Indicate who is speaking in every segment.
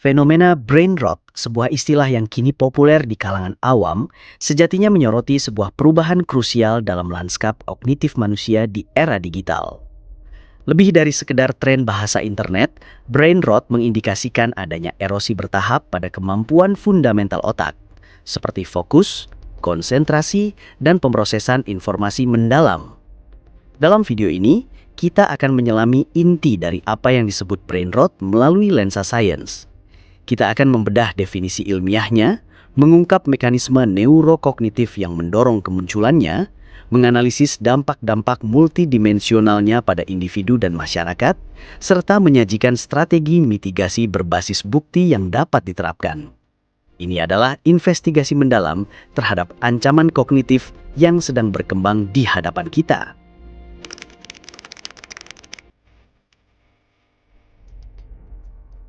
Speaker 1: Fenomena brain rot, sebuah istilah yang kini populer di kalangan awam, sejatinya menyoroti sebuah perubahan krusial dalam lanskap kognitif manusia di era digital. Lebih dari sekedar tren bahasa internet, brain rot mengindikasikan adanya erosi bertahap pada kemampuan fundamental otak, seperti fokus, konsentrasi, dan pemrosesan informasi mendalam. Dalam video ini, kita akan menyelami inti dari apa yang disebut brain rot melalui lensa sains. Kita akan membedah definisi ilmiahnya, mengungkap mekanisme neurokognitif yang mendorong kemunculannya, menganalisis dampak-dampak multidimensionalnya pada individu dan masyarakat, serta menyajikan strategi mitigasi berbasis bukti yang dapat diterapkan. Ini adalah investigasi mendalam terhadap ancaman kognitif yang sedang berkembang di hadapan kita.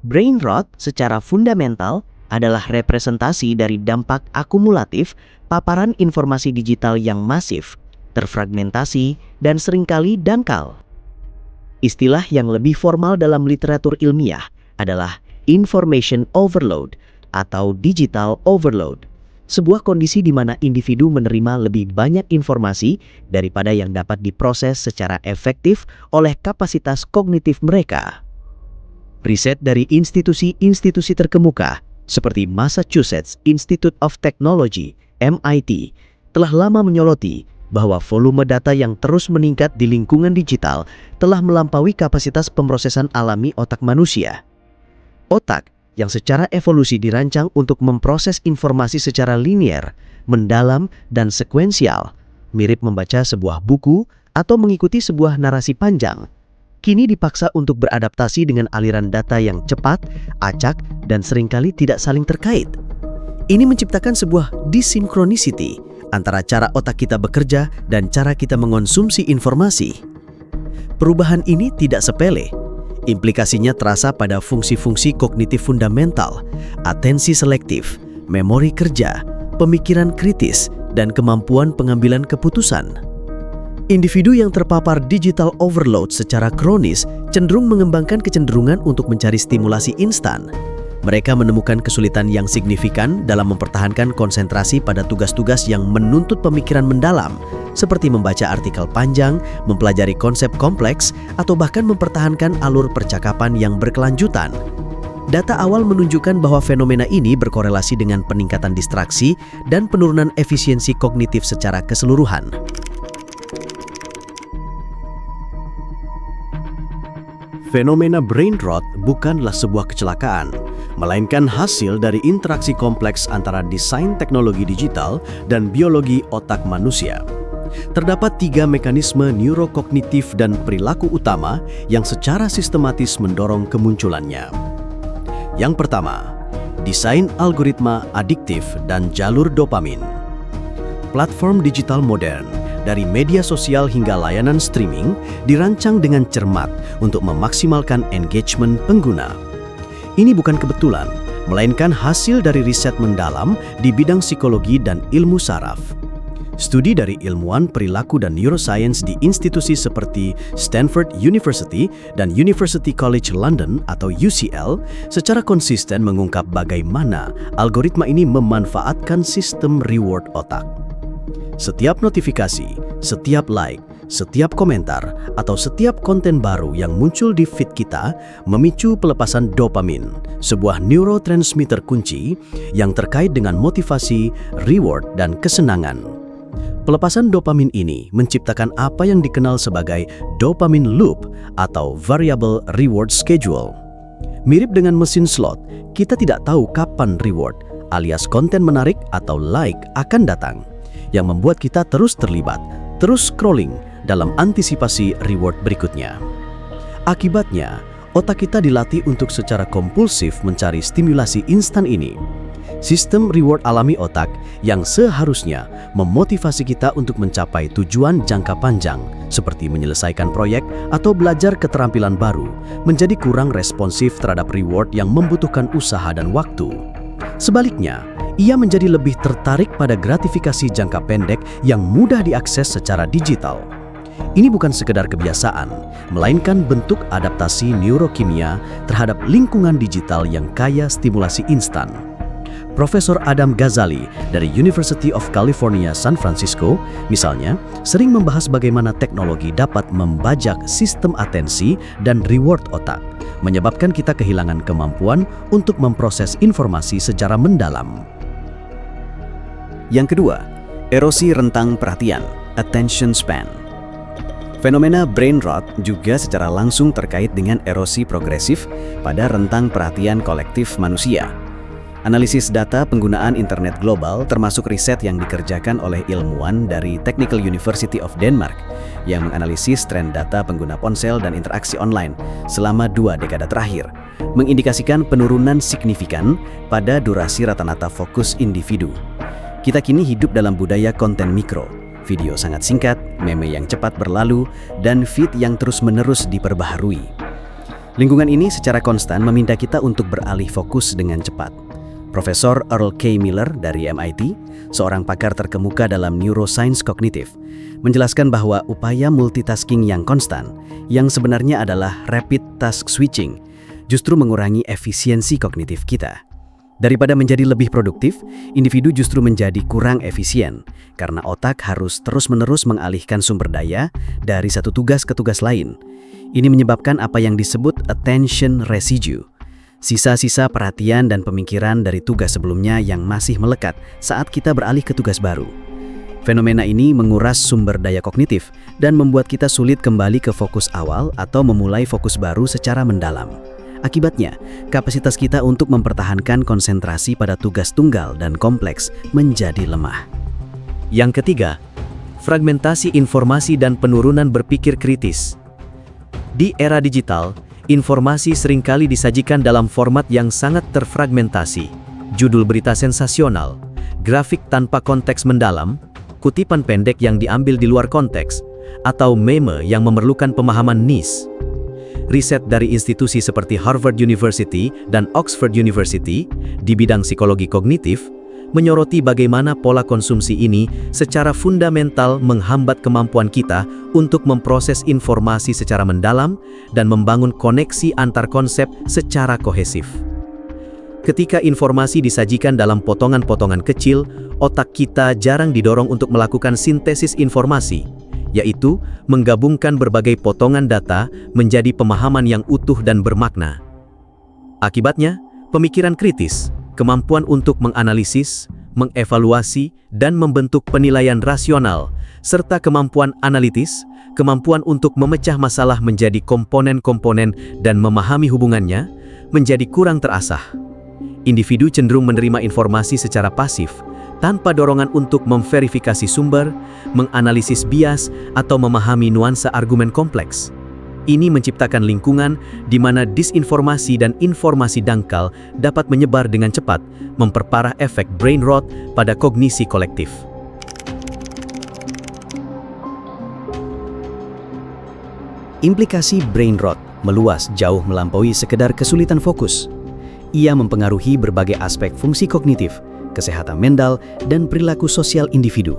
Speaker 1: Brain rot secara fundamental adalah representasi dari dampak akumulatif paparan informasi digital yang masif, terfragmentasi, dan seringkali dangkal. Istilah yang lebih formal dalam literatur ilmiah adalah information overload atau digital overload, sebuah kondisi di mana individu menerima lebih banyak informasi daripada yang dapat diproses secara efektif oleh kapasitas kognitif mereka. Riset dari institusi-institusi terkemuka seperti Massachusetts Institute of Technology (MIT) telah lama menyoroti bahwa volume data yang terus meningkat di lingkungan digital telah melampaui kapasitas pemrosesan alami otak manusia. Otak yang secara evolusi dirancang untuk memproses informasi secara linier, mendalam, dan sekuensial, mirip membaca sebuah buku atau mengikuti sebuah narasi panjang, kini dipaksa untuk beradaptasi dengan aliran data yang cepat, acak, dan seringkali tidak saling terkait. Ini menciptakan sebuah disinkronisiti antara cara otak kita bekerja dan cara kita mengonsumsi informasi. Perubahan ini tidak sepele. Implikasinya terasa pada fungsi-fungsi kognitif fundamental, atensi selektif, memori kerja, pemikiran kritis, dan kemampuan pengambilan keputusan. Individu yang terpapar digital overload secara kronis cenderung mengembangkan kecenderungan untuk mencari stimulasi instan. Mereka menemukan kesulitan yang signifikan dalam mempertahankan konsentrasi pada tugas-tugas yang menuntut pemikiran mendalam, seperti membaca artikel panjang, mempelajari konsep kompleks, atau bahkan mempertahankan alur percakapan yang berkelanjutan. Data awal menunjukkan bahwa fenomena ini berkorelasi dengan peningkatan distraksi dan penurunan efisiensi kognitif secara keseluruhan.
Speaker 2: Fenomena brain rot bukanlah sebuah kecelakaan, melainkan hasil dari interaksi kompleks antara desain teknologi digital dan biologi otak manusia. Terdapat 3 mekanisme neurokognitif dan perilaku utama yang secara sistematis mendorong kemunculannya. Yang pertama, desain algoritma adiktif dan jalur dopamin. Platform digital modern, dari media sosial hingga layanan streaming, dirancang dengan cermat untuk memaksimalkan engagement pengguna. Ini bukan kebetulan, melainkan hasil dari riset mendalam di bidang psikologi dan ilmu saraf. Studi dari ilmuwan perilaku dan neuroscience di institusi seperti Stanford University dan University College London atau UCL secara konsisten mengungkap bagaimana algoritma ini memanfaatkan sistem reward otak. Setiap notifikasi, setiap like, setiap komentar, atau setiap konten baru yang muncul di feed kita memicu pelepasan dopamin, sebuah neurotransmitter kunci yang terkait dengan motivasi, reward, dan kesenangan. Pelepasan dopamin ini menciptakan apa yang dikenal sebagai dopamine loop atau variable reward schedule. Mirip dengan mesin slot, kita tidak tahu kapan reward alias konten menarik atau like akan datang, yang membuat kita terus terlibat, terus scrolling dalam antisipasi reward berikutnya. Akibatnya, otak kita dilatih untuk secara kompulsif mencari stimulasi instan ini. Sistem reward alami otak yang seharusnya memotivasi kita untuk mencapai tujuan jangka panjang, seperti menyelesaikan proyek atau belajar keterampilan baru, menjadi kurang responsif terhadap reward yang membutuhkan usaha dan waktu. Sebaliknya, ia menjadi lebih tertarik pada gratifikasi jangka pendek yang mudah diakses secara digital. Ini bukan sekedar kebiasaan, melainkan bentuk adaptasi neurokimia terhadap lingkungan digital yang kaya stimulasi instan. Profesor Adam Ghazali dari University of California, San Francisco, misalnya, sering membahas bagaimana teknologi dapat membajak sistem atensi dan reward otak, menyebabkan kita kehilangan kemampuan untuk memproses informasi secara mendalam. Yang kedua, erosi rentang perhatian, attention span. Fenomena brain rot juga secara langsung terkait dengan erosi progresif pada rentang perhatian kolektif manusia. Analisis data penggunaan internet global termasuk riset yang dikerjakan oleh ilmuwan dari Technical University of Denmark yang menganalisis tren data pengguna ponsel dan interaksi online selama 2 dekade terakhir, mengindikasikan penurunan signifikan pada durasi rata-rata fokus individu. Kita kini hidup dalam budaya konten mikro, video sangat singkat, meme yang cepat berlalu, dan feed yang terus-menerus diperbaharui. Lingkungan ini secara konstan meminta kita untuk beralih fokus dengan cepat. Profesor Earl K. Miller dari MIT, seorang pakar terkemuka dalam neuroscience kognitif, menjelaskan bahwa upaya multitasking yang konstan, yang sebenarnya adalah rapid task switching, justru mengurangi efisiensi kognitif kita. Daripada menjadi lebih produktif, individu justru menjadi kurang efisien, karena otak harus terus-menerus mengalihkan sumber daya dari satu tugas ke tugas lain. Ini menyebabkan apa yang disebut attention residue, sisa-sisa perhatian dan pemikiran dari tugas sebelumnya yang masih melekat saat kita beralih ke tugas baru. Fenomena ini menguras sumber daya kognitif dan membuat kita sulit kembali ke fokus awal atau memulai fokus baru secara mendalam. Akibatnya, kapasitas kita untuk mempertahankan konsentrasi pada tugas tunggal dan kompleks menjadi lemah.
Speaker 3: Yang ketiga, fragmentasi informasi dan penurunan berpikir kritis. Di era digital, informasi seringkali disajikan dalam format yang sangat terfragmentasi. Judul berita sensasional, grafik tanpa konteks mendalam, kutipan pendek yang diambil di luar konteks, atau meme yang memerlukan pemahaman niche. Riset dari institusi seperti Harvard University dan Oxford University di bidang psikologi kognitif menyoroti bagaimana pola konsumsi ini secara fundamental menghambat kemampuan kita untuk memproses informasi secara mendalam dan membangun koneksi antar konsep secara kohesif. Ketika informasi disajikan dalam potongan-potongan kecil, otak kita jarang didorong untuk melakukan sintesis informasi, yaitu menggabungkan berbagai potongan data menjadi pemahaman yang utuh dan bermakna. Akibatnya, pemikiran kritis, kemampuan untuk menganalisis, mengevaluasi, dan membentuk penilaian rasional, serta kemampuan analitis, kemampuan untuk memecah masalah menjadi komponen-komponen dan memahami hubungannya, menjadi kurang terasah. Individu cenderung menerima informasi secara pasif, tanpa dorongan untuk memverifikasi sumber, menganalisis bias, atau memahami nuansa argumen kompleks. Ini menciptakan lingkungan di mana disinformasi dan informasi dangkal dapat menyebar dengan cepat, memperparah efek brain rot pada kognisi kolektif.
Speaker 2: Implikasi brain rot meluas jauh melampaui sekedar kesulitan fokus. Ia mempengaruhi berbagai aspek fungsi kognitif, kesehatan mental, dan perilaku sosial individu.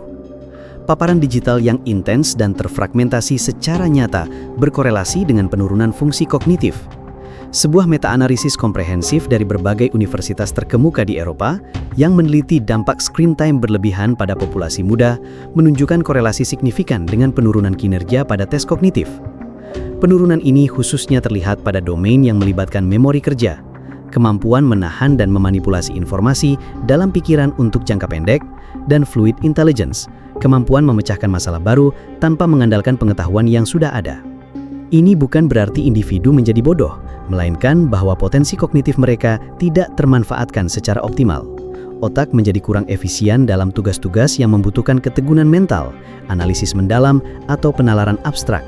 Speaker 2: Paparan digital yang intens dan terfragmentasi secara nyata berkorelasi dengan penurunan fungsi kognitif. Sebuah meta-analisis komprehensif dari berbagai universitas terkemuka di Eropa yang meneliti dampak screen time berlebihan pada populasi muda menunjukkan korelasi signifikan dengan penurunan kinerja pada tes kognitif. Penurunan ini khususnya terlihat pada domain yang melibatkan memori kerja, kemampuan menahan dan memanipulasi informasi dalam pikiran untuk jangka pendek, dan fluid intelligence, kemampuan memecahkan masalah baru tanpa mengandalkan pengetahuan yang sudah ada. Ini bukan berarti individu menjadi bodoh, melainkan bahwa potensi kognitif mereka tidak termanfaatkan secara optimal. Otak menjadi kurang efisien dalam tugas-tugas yang membutuhkan keteguhan mental, analisis mendalam, atau penalaran abstrak.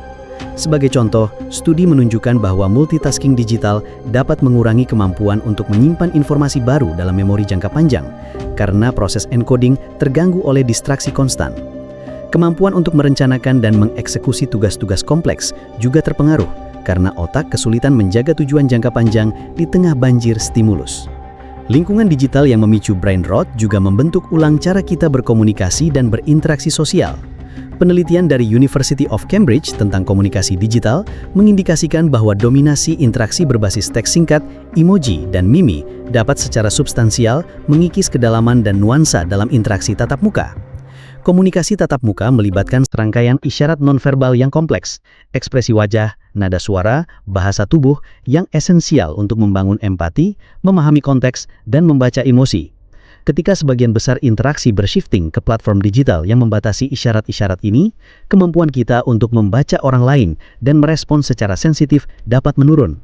Speaker 2: Sebagai contoh, studi menunjukkan bahwa multitasking digital dapat mengurangi kemampuan untuk menyimpan informasi baru dalam memori jangka panjang karena proses encoding terganggu oleh distraksi konstan. Kemampuan untuk merencanakan dan mengeksekusi tugas-tugas kompleks juga terpengaruh karena otak kesulitan menjaga tujuan jangka panjang di tengah banjir stimulus. Lingkungan digital yang memicu brain rot juga membentuk ulang cara kita berkomunikasi dan berinteraksi sosial. Penelitian dari University of Cambridge tentang komunikasi digital mengindikasikan bahwa dominasi interaksi berbasis teks singkat, emoji, dan mimi dapat secara substansial mengikis kedalaman dan nuansa dalam interaksi tatap muka. Komunikasi tatap muka melibatkan serangkaian isyarat nonverbal yang kompleks, ekspresi wajah, nada suara, bahasa tubuh yang esensial untuk membangun empati, memahami konteks, dan membaca emosi. Ketika sebagian besar interaksi bershifting ke platform digital yang membatasi isyarat-isyarat ini, kemampuan kita untuk membaca orang lain dan merespons secara sensitif dapat menurun.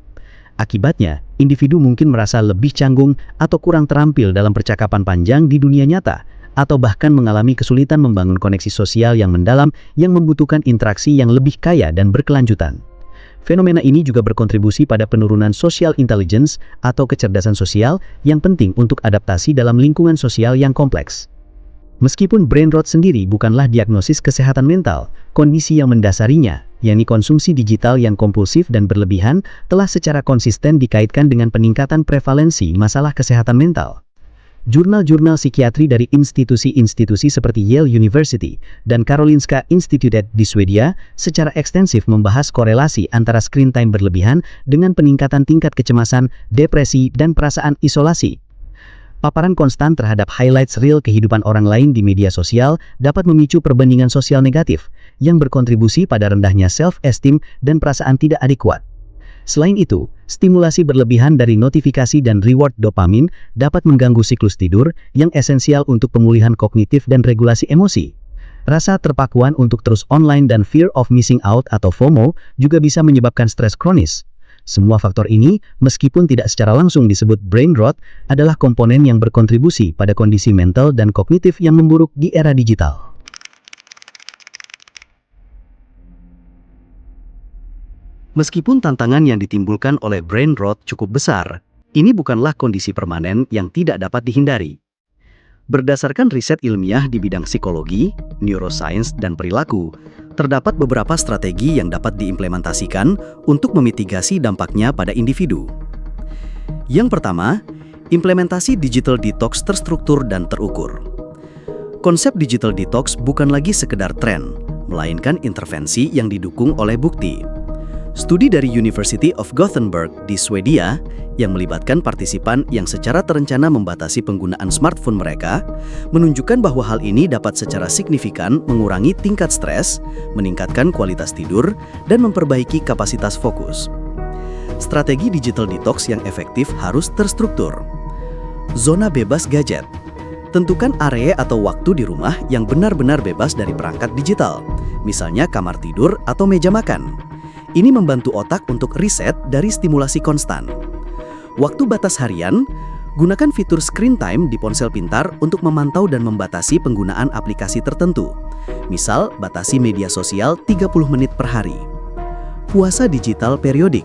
Speaker 2: Akibatnya, individu mungkin merasa lebih canggung atau kurang terampil dalam percakapan panjang di dunia nyata, atau bahkan mengalami kesulitan membangun koneksi sosial yang mendalam yang membutuhkan interaksi yang lebih kaya dan berkelanjutan. Fenomena ini juga berkontribusi pada penurunan social intelligence atau kecerdasan sosial yang penting untuk adaptasi dalam lingkungan sosial yang kompleks. Meskipun brain rot sendiri bukanlah diagnosis kesehatan mental, kondisi yang mendasarinya, yakni konsumsi digital yang kompulsif dan berlebihan, telah secara konsisten dikaitkan dengan peningkatan prevalensi masalah kesehatan mental. Jurnal-jurnal psikiatri dari institusi-institusi seperti Yale University dan Karolinska Institutet di Swedia secara ekstensif membahas korelasi antara screen time berlebihan dengan peningkatan tingkat kecemasan, depresi, dan perasaan isolasi. Paparan konstan terhadap highlights real kehidupan orang lain di media sosial dapat memicu perbandingan sosial negatif yang berkontribusi pada rendahnya self-esteem dan perasaan tidak adekuat. Selain itu, stimulasi berlebihan dari notifikasi dan reward dopamin dapat mengganggu siklus tidur yang esensial untuk pemulihan kognitif dan regulasi emosi. Rasa terpakuan untuk terus online dan fear of missing out atau FOMO juga bisa menyebabkan stres kronis. Semua faktor ini, meskipun tidak secara langsung disebut brain rot, adalah komponen yang berkontribusi pada kondisi mental dan kognitif yang memburuk di era digital. Meskipun tantangan yang ditimbulkan oleh brain rot cukup besar, ini bukanlah kondisi permanen yang tidak dapat dihindari. Berdasarkan riset ilmiah di bidang psikologi, neuroscience, dan perilaku, terdapat beberapa strategi yang dapat diimplementasikan untuk memitigasi dampaknya pada individu. Yang pertama, implementasi digital detox terstruktur dan terukur. Konsep digital detox bukan lagi sekedar tren, melainkan intervensi yang didukung oleh bukti. Studi dari University of Gothenburg di Swedia yang melibatkan partisipan yang secara terencana membatasi penggunaan smartphone mereka menunjukkan bahwa hal ini dapat secara signifikan mengurangi tingkat stres, meningkatkan kualitas tidur, dan memperbaiki kapasitas fokus. Strategi digital detox yang efektif harus terstruktur. Zona bebas gadget. Tentukan area atau waktu di rumah yang benar-benar bebas dari perangkat digital, misalnya kamar tidur atau meja makan. Ini membantu otak untuk reset dari stimulasi konstan. Waktu batas harian, gunakan fitur screen time di ponsel pintar untuk memantau dan membatasi penggunaan aplikasi tertentu. Misal, batasi media sosial 30 menit per hari. Puasa digital periodik.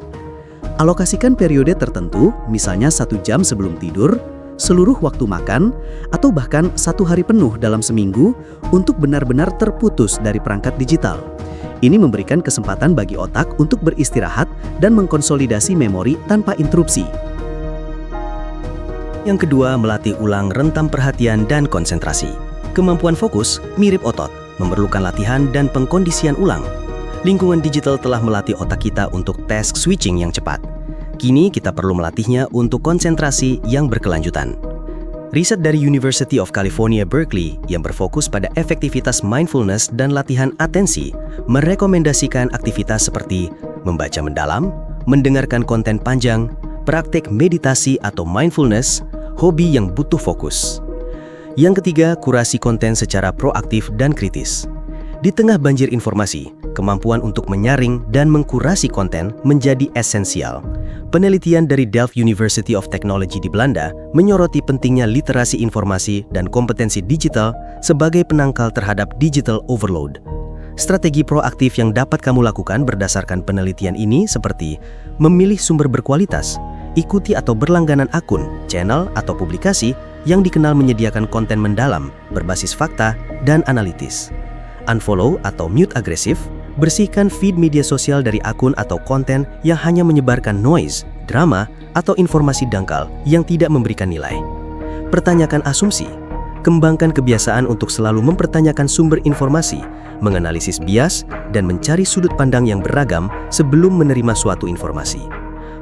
Speaker 2: Alokasikan periode tertentu, misalnya 1 jam sebelum tidur, seluruh waktu makan, atau bahkan 1 hari penuh dalam seminggu untuk benar-benar terputus dari perangkat digital. Ini memberikan kesempatan bagi otak untuk beristirahat dan mengkonsolidasi memori tanpa interupsi. Yang kedua, melatih ulang rentam perhatian dan konsentrasi. Kemampuan fokus mirip otot, memerlukan latihan dan pengkondisian ulang. Lingkungan digital telah melatih otak kita untuk task switching yang cepat. Kini kita perlu melatihnya untuk konsentrasi yang berkelanjutan. Riset dari University of California, Berkeley yang berfokus pada efektivitas mindfulness dan latihan atensi merekomendasikan aktivitas seperti membaca mendalam, mendengarkan konten panjang, praktik meditasi atau mindfulness, hobi yang butuh fokus. Yang ketiga, kurasi konten secara proaktif dan kritis. Di tengah banjir informasi, kemampuan untuk menyaring dan mengkurasi konten menjadi esensial. Penelitian dari Delft University of Technology di Belanda menyoroti pentingnya literasi informasi dan kompetensi digital sebagai penangkal terhadap digital overload. Strategi proaktif yang dapat kamu lakukan berdasarkan penelitian ini seperti memilih sumber berkualitas, ikuti atau berlangganan akun, channel, atau publikasi yang dikenal menyediakan konten mendalam, berbasis fakta, dan analitis. Unfollow atau mute agresif, bersihkan feed media sosial dari akun atau konten yang hanya menyebarkan noise, drama, atau informasi dangkal yang tidak memberikan nilai. Pertanyakan asumsi.
Speaker 4: Kembangkan kebiasaan untuk selalu mempertanyakan sumber informasi, menganalisis bias, dan mencari sudut pandang yang beragam sebelum menerima suatu informasi.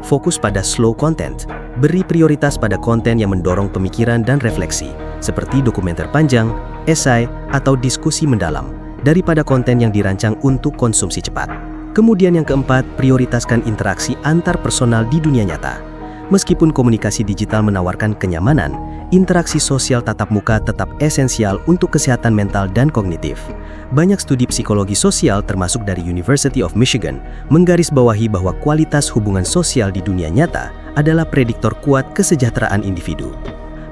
Speaker 4: Fokus pada slow content, beri prioritas pada konten yang mendorong pemikiran dan refleksi, seperti dokumenter panjang, esai, atau diskusi mendalam, daripada konten yang dirancang untuk konsumsi cepat. Kemudian yang keempat, prioritaskan interaksi antar personal di dunia nyata. Meskipun komunikasi digital menawarkan kenyamanan, interaksi sosial tatap muka tetap esensial untuk kesehatan mental dan kognitif. Banyak studi psikologi sosial termasuk dari University of Michigan menggarisbawahi bahwa kualitas hubungan sosial di dunia nyata adalah prediktor kuat kesejahteraan individu.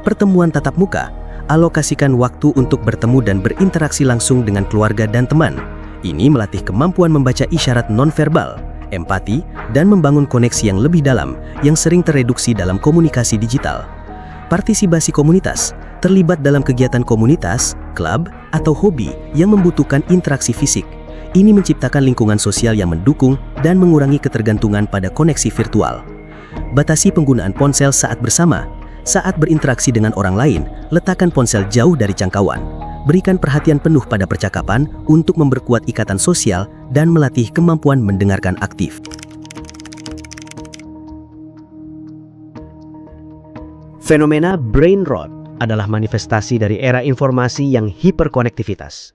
Speaker 4: Pertemuan tatap muka, alokasikan waktu untuk bertemu dan berinteraksi langsung dengan keluarga dan teman. Ini melatih kemampuan membaca isyarat nonverbal, empati, dan membangun koneksi yang lebih dalam yang sering tereduksi dalam komunikasi digital. Partisipasi komunitas, terlibat dalam kegiatan komunitas, klub, atau hobi yang membutuhkan interaksi fisik. Ini menciptakan lingkungan sosial yang mendukung dan mengurangi ketergantungan pada koneksi virtual. Batasi penggunaan ponsel saat bersama. Saat berinteraksi dengan orang lain, letakkan ponsel jauh dari jangkauan. Berikan perhatian penuh pada percakapan untuk memperkuat ikatan sosial dan melatih kemampuan mendengarkan aktif.
Speaker 2: Fenomena brain rot adalah manifestasi dari era informasi yang hiperkonektivitas.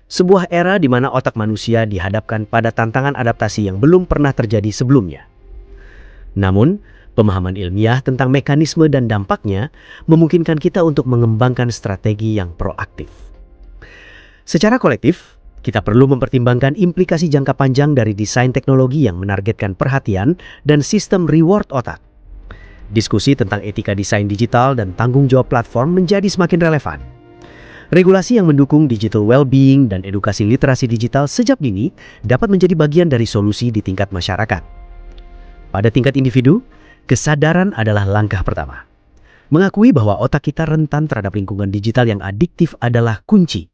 Speaker 2: Sebuah era di mana otak manusia dihadapkan pada tantangan adaptasi yang belum pernah terjadi sebelumnya. Namun, pemahaman ilmiah tentang mekanisme dan dampaknya memungkinkan kita untuk mengembangkan strategi yang proaktif. Secara kolektif, kita perlu mempertimbangkan implikasi jangka panjang dari desain teknologi yang menargetkan perhatian dan sistem reward otak. Diskusi tentang etika desain digital dan tanggung jawab platform menjadi semakin relevan. Regulasi yang mendukung digital well-being dan edukasi literasi digital sejak dini dapat menjadi bagian dari solusi di tingkat masyarakat. Pada tingkat individu, kesadaran adalah langkah pertama. Mengakui bahwa otak kita rentan terhadap lingkungan digital yang adiktif adalah kunci.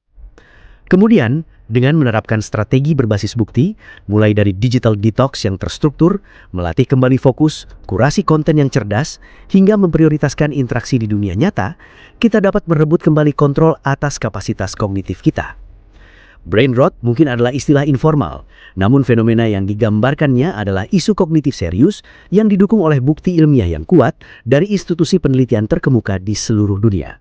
Speaker 2: Kemudian, dengan menerapkan strategi berbasis bukti, mulai dari digital detox yang terstruktur, melatih kembali fokus, kurasi konten yang cerdas, hingga memprioritaskan interaksi di dunia nyata, kita dapat merebut kembali kontrol atas kapasitas kognitif kita. Brain rot mungkin adalah istilah informal, namun fenomena yang digambarkannya adalah isu kognitif serius yang didukung oleh bukti ilmiah yang kuat dari institusi penelitian terkemuka di seluruh dunia.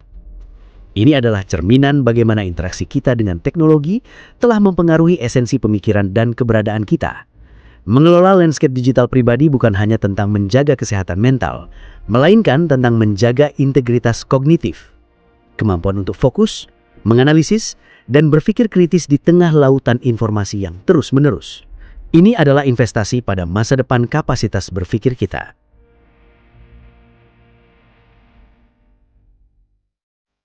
Speaker 2: Ini adalah cerminan bagaimana interaksi kita dengan teknologi telah mempengaruhi esensi pemikiran dan keberadaan kita. Mengelola landscape digital pribadi bukan hanya tentang menjaga kesehatan mental, melainkan tentang menjaga integritas kognitif. Kemampuan untuk fokus, menganalisis, dan berpikir kritis di tengah lautan informasi yang terus-menerus. Ini adalah investasi pada masa depan kapasitas berpikir kita.